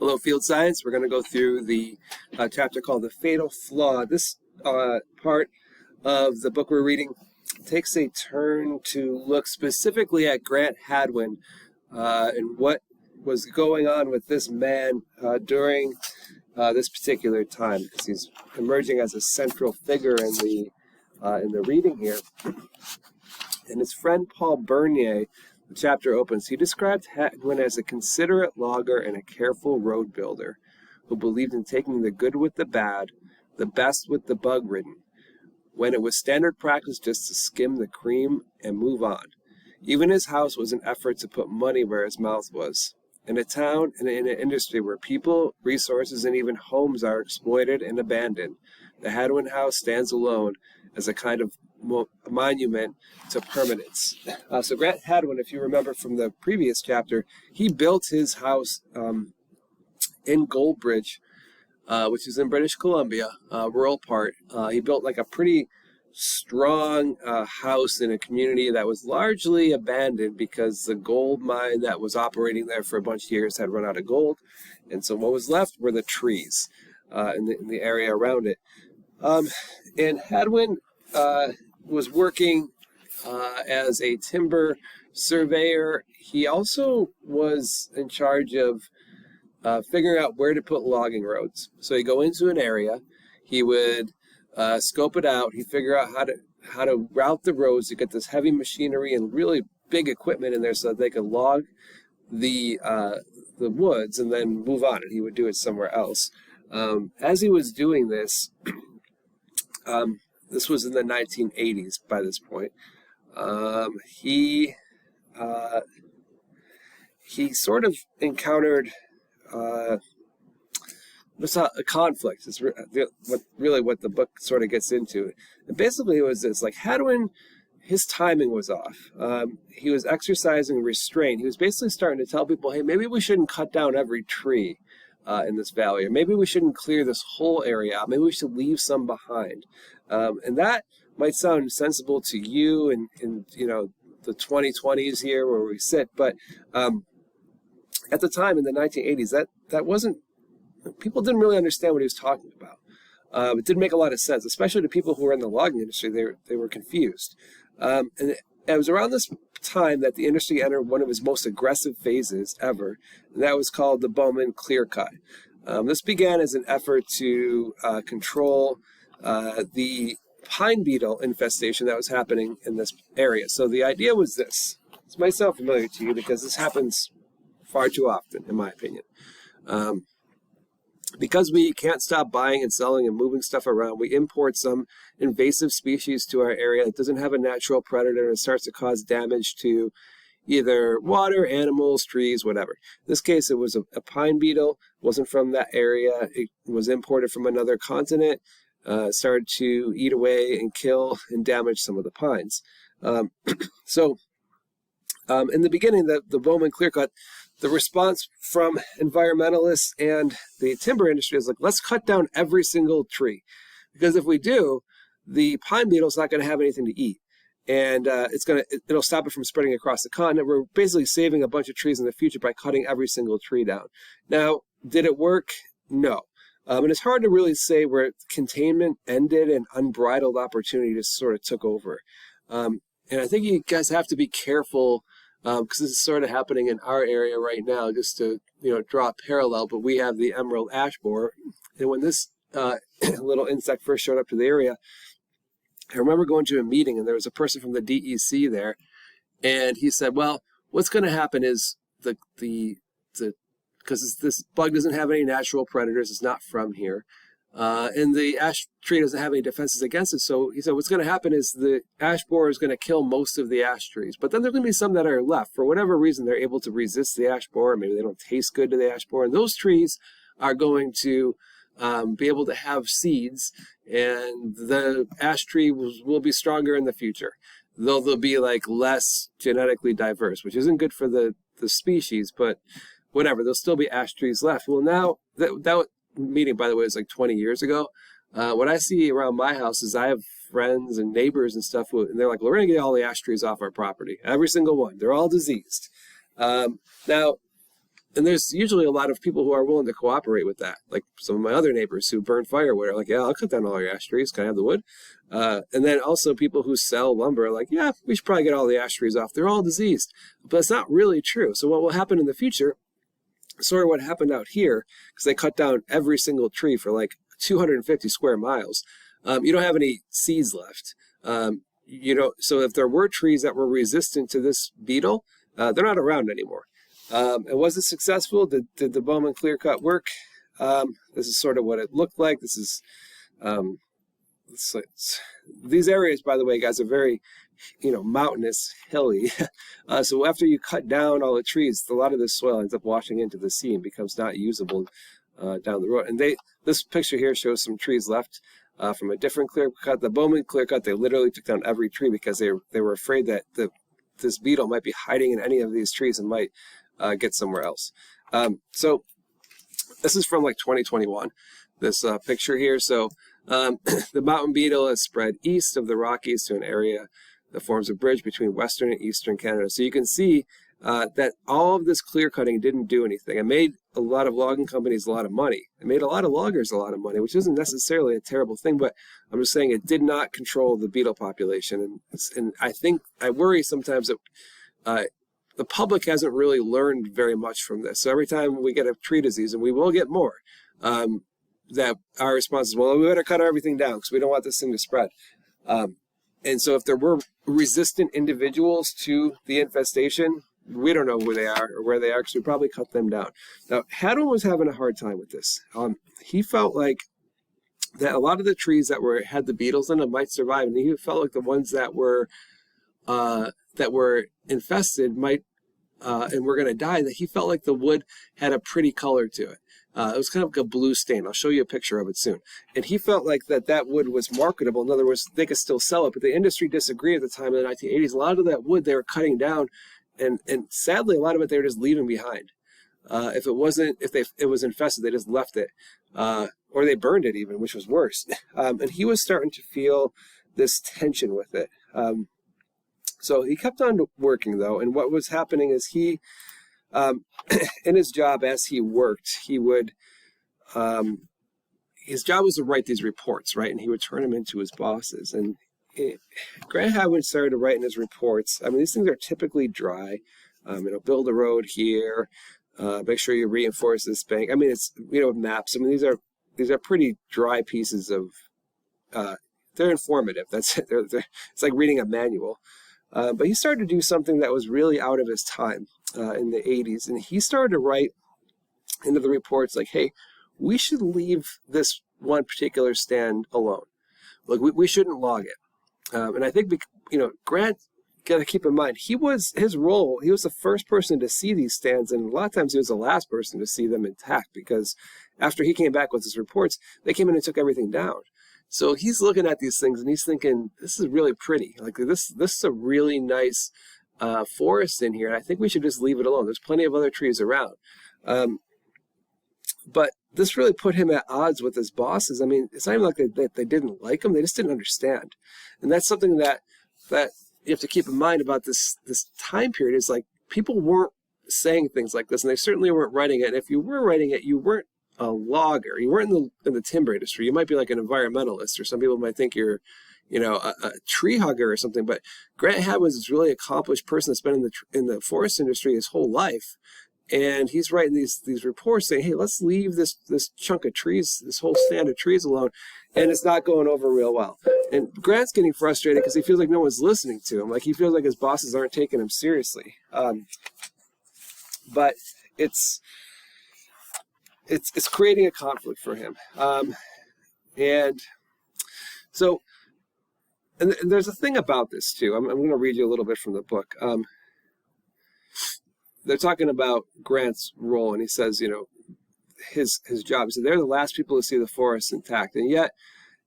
Hello, Field Science. We're going to go through the chapter called The Fatal Flaw. This part of the book we're reading takes a turn to look specifically at Grant Hadwin and what was going on with this man during this particular time, because he's emerging as a central figure in the reading here. And his friend Paul Bernier, the chapter opens, he described Hadwin as a considerate logger and a careful road builder who believed in taking the good with the bad, the best with the bug-ridden, when it was standard practice just to skim the cream and move on. Even his house was an effort to put money where his mouth was. In a town and in an industry where people, resources, and even homes are exploited and abandoned, the Hadwin house stands alone as a kind of monument to permanence. So Grant Hadwin, if you remember from the previous chapter, he built his house in Goldbridge, which is in British Columbia, rural part. He built like a pretty strong house in a community that was largely abandoned because the gold mine that was operating there for a bunch of years had run out of gold. And so what was left were the trees in the area around it. And Hadwin was working as a timber surveyor. He also was in charge of figuring out where to put logging roads. So he'd go into an area, he would scope it out, he'd figure out how to route the roads to get this heavy machinery and really big equipment in there so that they could log the woods and then move on, and he would do it somewhere else. As he was doing this, this was in the 1980s by this point. He sort of encountered a conflict. It's what the book sort of gets into. And basically it was this, like Hadwin, his timing was off. He was exercising restraint. He was basically starting to tell people, hey, maybe we shouldn't cut down every tree in this valley, or maybe we shouldn't clear this whole area out. Maybe we should leave some behind. And that might sound sensible to you in you know, the 2020s here where we sit, but at the time in the 1980s, that wasn't, people didn't really understand what he was talking about. It didn't make a lot of sense, especially to people who were in the logging industry. They were confused. And it was around this time that the industry entered one of its most aggressive phases ever, and that was called the Bowman clear cut. This began as an effort to control the pine beetle infestation that was happening in this area. So the idea was this. This might sound familiar to you because this happens far too often, in my opinion. Because we can't stop buying and selling and moving stuff around, we import some invasive species to our area that doesn't have a natural predator, and it starts to cause damage to either water, animals, trees, whatever. In this case, it was a pine beetle. It wasn't from that area. It was imported from another continent. Started to eat away and kill and damage some of the pines. So in the beginning, the Bowman clear cut, the response from environmentalists and the timber industry is like, let's cut down every single tree. Because if we do, the pine beetle is not going to have anything to eat. And it'll stop it from spreading across the continent. We're basically saving a bunch of trees in the future by cutting every single tree down. Now, did it work? No. And it's hard to really say where containment ended and unbridled opportunity just sort of took over. And I think you guys have to be careful because this is sort of happening in our area right now, just to draw a parallel. But we have the emerald ash borer, and when this little insect first showed up to the area, I remember going to a meeting, and there was a person from the DEC there, and he said, well, what's going to happen is because this bug doesn't have any natural predators, it's not from here, and the ash tree doesn't have any defenses against it. So he said what's going to happen is the ash borer is going to kill most of the ash trees, but then there's going to be some that are left. For whatever reason, they're able to resist the ash borer. Maybe they don't taste good to the ash borer, and those trees are going to be able to have seeds, and the ash tree will be stronger in the future, though they'll be like less genetically diverse, which isn't good for the species, but whatever, there'll still be ash trees left. Well, now, that meeting, by the way, is like 20 years ago. What I see around my house is I have friends and neighbors and stuff, and they're like, well, we're going to get all the ash trees off our property. Every single one. They're all diseased. Now, And there's usually a lot of people who are willing to cooperate with that. Like some of my other neighbors who burn firewood are like, yeah, I'll cut down all your ash trees. Can I have the wood? And then also people who sell lumber are like, yeah, we should probably get all the ash trees off. They're all diseased. But it's not really true. So what will happen in the future, sort of what happened out here, because they cut down every single tree for like 250 square miles, you don't have any seeds left. So if there were trees that were resistant to this beetle, they're not around anymore. And was it successful? Did the Bowman clear cut work? This is sort of what it looked like. This is these areas, by the way, guys, are very, mountainous, hilly. So after you cut down all the trees, a lot of this soil ends up washing into the sea and becomes not usable down the road. And this picture here shows some trees left from a different clear cut. The Bowman clear cut, they literally took down every tree because they were afraid that this beetle might be hiding in any of these trees and might get somewhere else. So this is from like 2021, this picture here. So the mountain beetle has spread east of the Rockies to an area that forms a bridge between western and eastern Canada. So you can see that all of this clear cutting didn't do anything. It made a lot of logging companies a lot of money. It made a lot of loggers a lot of money, which isn't necessarily a terrible thing, but I'm just saying it did not control the beetle population. And I worry sometimes that the public hasn't really learned very much from this. So every time we get a tree disease, and we will get more, that our response is, well, we better cut everything down because we don't want this thing to spread. And so if there were resistant individuals to the infestation, we don't know who they are or where they are, because we probably cut them down. Now, Hadwin was having a hard time with this. He felt like that a lot of the trees that had the beetles in them might survive, and he felt like the ones that were infested might and were going to die, that he felt like the wood had a pretty color to it. It was kind of like a blue stain. I'll show you a picture of it soon. And he felt like that wood was marketable. In other words, they could still sell it, but the industry disagreed at the time in the 1980s. A lot of that wood they were cutting down, and sadly, a lot of it they were just leaving behind. If it was infested, they just left it, or they burned it even, which was worse. And he was starting to feel this tension with it. So he kept on working, though, and what was happening is he, in his job as he worked, he would, his job was to write these reports, right? And he would turn them into his bosses. And Grant Hadwin started to write in his reports. I mean, these things are typically dry. Build a road here, make sure you reinforce this bank. I mean, it's, maps. I mean, these are pretty dry pieces of, they're informative. That's it. It's like reading a manual. But he started to do something that was really out of his time in the 80s. And he started to write into the reports like, hey, we should leave this one particular stand alone. Like, we shouldn't log it. And I think, Grant, got to keep in mind, he was the first person to see these stands. And a lot of times he was the last person to see them intact, because after he came back with his reports, they came in and took everything down. So he's looking at these things and he's thinking, this is really pretty. Like, this is a really nice forest in here. And I think we should just leave it alone. There's plenty of other trees around. But this really put him at odds with his bosses. I mean, it's not even like they didn't like him. They just didn't understand. And that's something that you have to keep in mind about this time period, is like, people weren't saying things like this, and they certainly weren't writing it. And if you were writing it, you weren't a logger. You weren't in the timber industry. You might be like an environmentalist, or some people might think you're, a tree hugger or something. But Grant Hadwin was this really accomplished person that's been in the forest industry his whole life, and he's writing these reports saying, hey, let's leave this chunk of trees, this whole stand of trees alone, and it's not going over real well. And Grant's getting frustrated because he feels like no one's listening to him. Like, he feels like his bosses aren't taking him seriously. But it's creating a conflict for him. And so, and there's a thing about this too. I'm going to read you a little bit from the book. They're talking about Grant's role, and he says, his job. He said, they're the last people to see the forest intact, and yet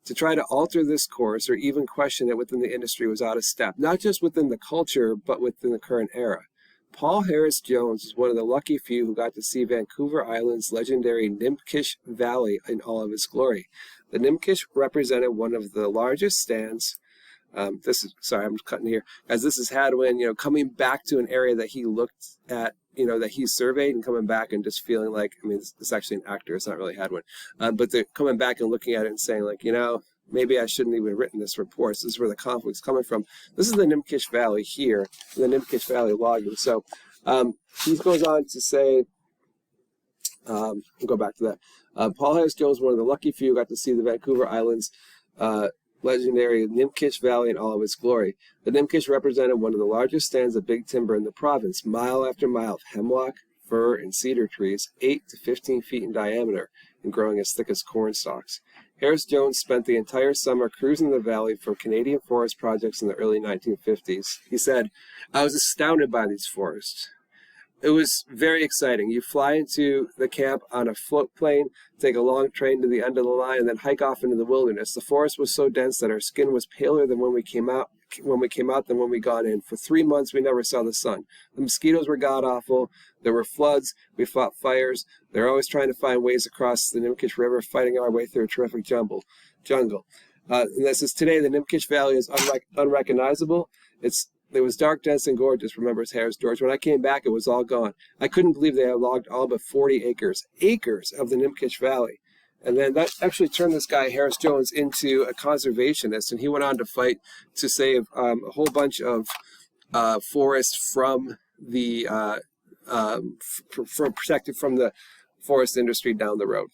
to try to alter this course or even question it within the industry was out of step, not just within the culture, but within the current era. Paul Harris Jones is one of the lucky few who got to see Vancouver Island's legendary Nimkish Valley in all of its glory. The Nimkish represented one of the largest stands. I'm cutting here. As this is Hadwin, coming back to an area that he looked at that he surveyed and coming back and just feeling like, I mean, it's actually an actor, it's not really had one, but they're coming back and looking at it and saying like, maybe I shouldn't even written this report. So this is where the conflict's coming from. This is the Nimkish Valley here, the Nimkish Valley logging. So he goes on to say, we'll go back to that. Paul Harris Jones, one of the lucky few, got to see the Vancouver Islands legendary Nimkish Valley in all of its glory. The Nimkish represented one of the largest stands of big timber in the province, mile after mile of hemlock, fir, and cedar trees, 8 to 15 feet in diameter and growing as thick as corn stalks. Harris Jones spent the entire summer cruising the valley from Canadian forest projects in the early 1950s. He said, "I was astounded by these forests. It was very exciting. You fly into the camp on a float plane, take a long train to the end of the line, and then hike off into the wilderness. The forest was so dense that our skin was paler than when we came out than when we got in. For 3 months, we never saw the sun. The mosquitoes were god-awful. There were floods. We fought fires. They're always trying to find ways across the Nimkish River, fighting our way through a terrific jungle. And this is today, the Nimkish Valley is unrecognizable. It was dark, dense, and gorgeous, remembers Harris George. When I came back, it was all gone. I couldn't believe they had logged all but 40 acres of the Nimkish Valley." And then that actually turned this guy, Harris Jones, into a conservationist, and he went on to fight to save a whole bunch of forest from the protected from the forest industry down the road.